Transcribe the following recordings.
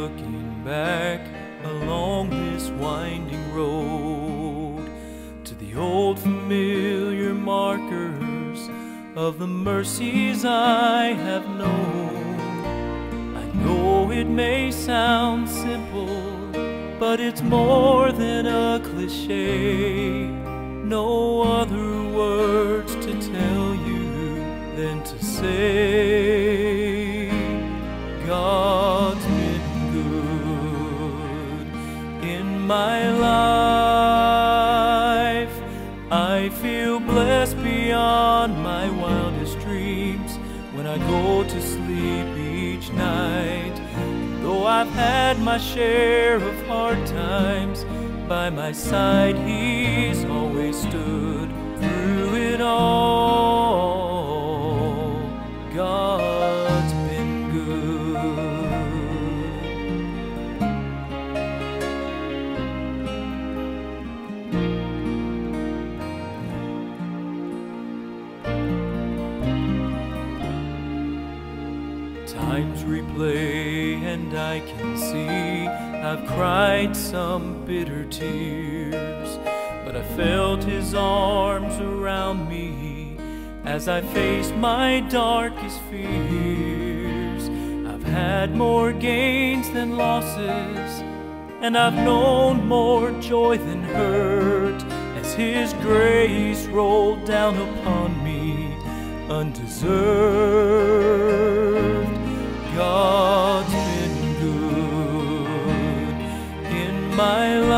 looking back along this winding road to the old familiar markers of the mercies I have known. I know it may sound simple, but it's more than a cliche. No other words to tell you than to say God's been good in my life. I feel blessed beyond my wildest dreams when I go to sleep each night. Though I've had my share of hard times, by my side He's always stood through it all. God's been good. Times replay and I can see I've cried some bitter tears, but I felt His arms around me as I faced my darkest fears. I've had more gains than losses, and I've known more joy than hurt as His grace rolled down upon me undeserved. God's been good in my life.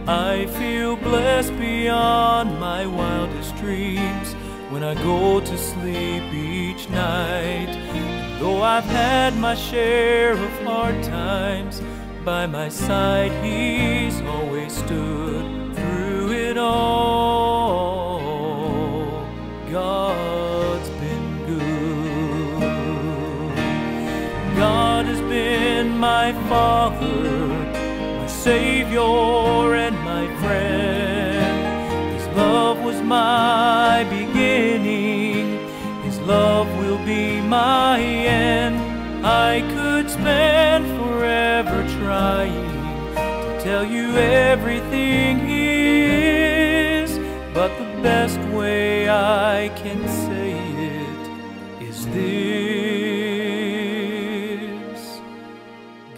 I feel blessed beyond my wildest dreams when I go to sleep each night. Though I've had my share of hard times, by my side He's always stood through it all. God's been good. God has been my Father, my Savior and my friend. His love was my beginning, His love will be my end. I could spend forever trying to tell you everything He is, but the best way I can say it is this: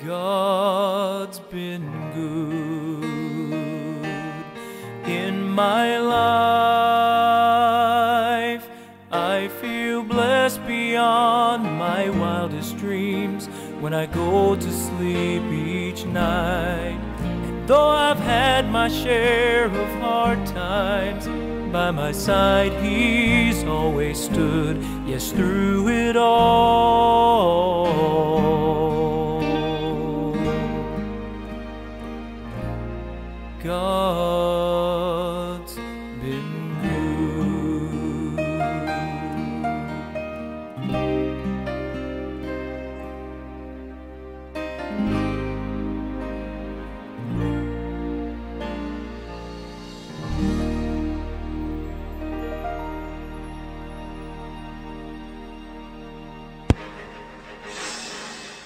God's been good in my life. I feel blessed beyond my wildest dreams when I go to sleep each night. And though I've had my share of hard times, by my side He's always stood, yes, through it all. God's been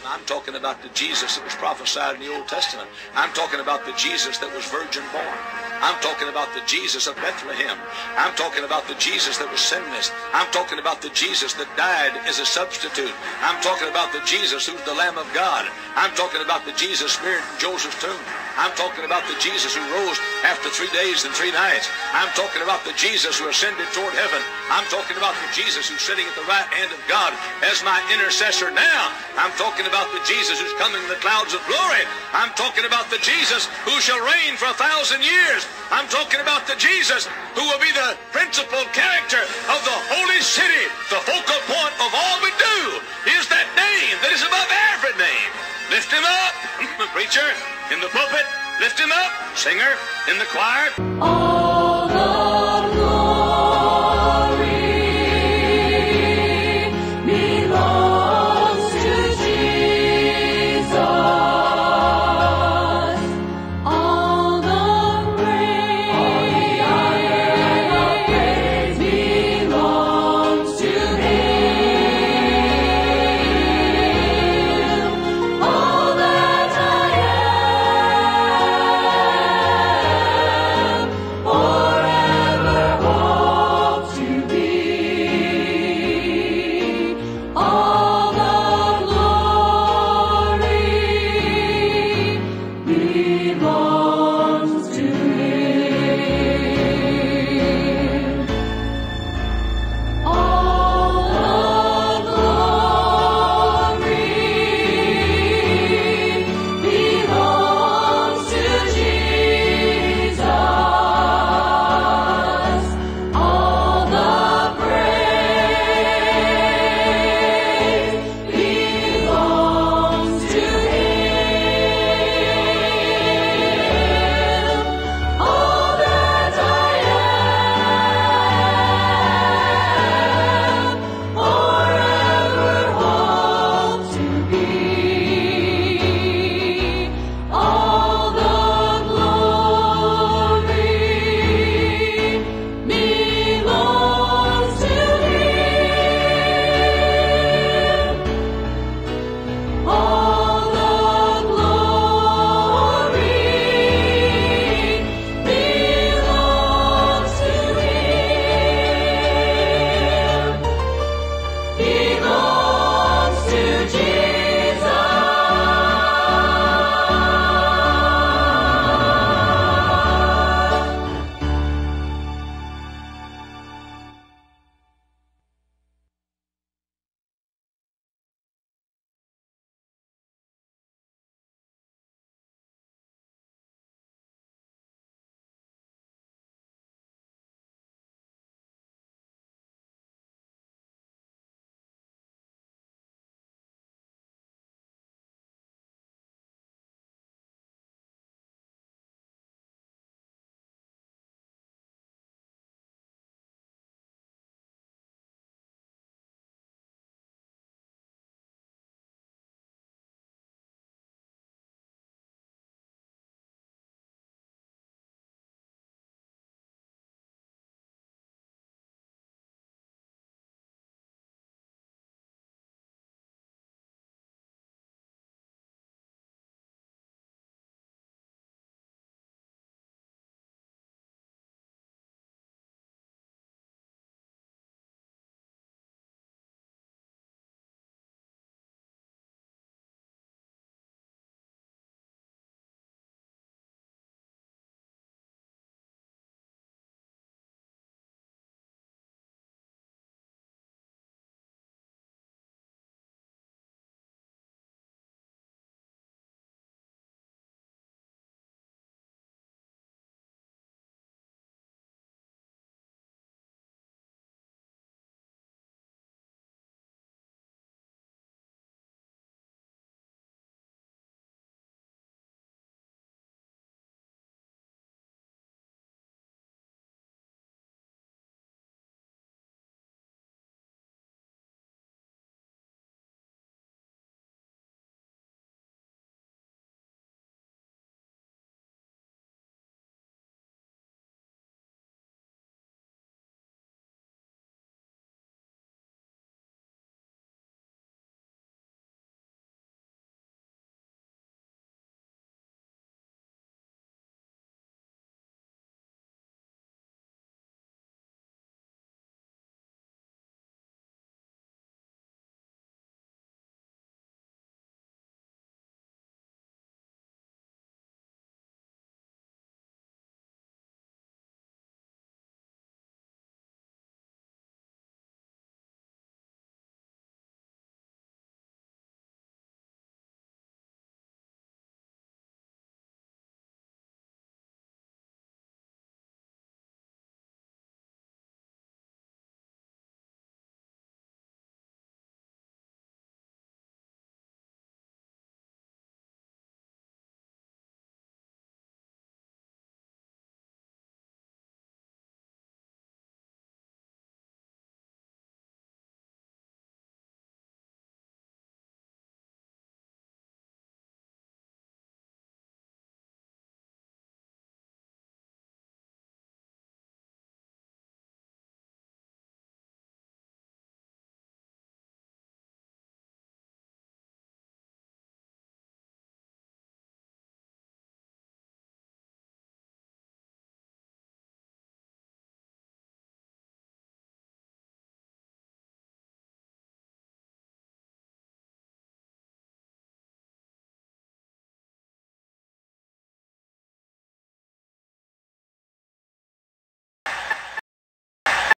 I'm talking about the Jesus that was prophesied in the Old Testament. I'm talking about the Jesus that was virgin born. I'm talking about the Jesus of Bethlehem. I'm talking about the Jesus that was sinless. I'm talking about the Jesus that died as a substitute. I'm talking about the Jesus who's the Lamb of God. I'm talking about the Jesus buried in Joseph's tomb. I'm talking about the Jesus who rose after 3 days and 3 nights. I'm talking about the Jesus who ascended toward heaven. I'm talking about the Jesus who's sitting at the right hand of God as my intercessor now. I'm talking about the Jesus who's coming in the clouds of glory. I'm talking about the Jesus who shall reign for 1,000 years. I'm talking about the Jesus who will be the principal character of the holy city. The focal point of all we do is that name that is above every name. Lift Him up, preacher, in the pulpit. Lift Him up, singer, in the choir. All of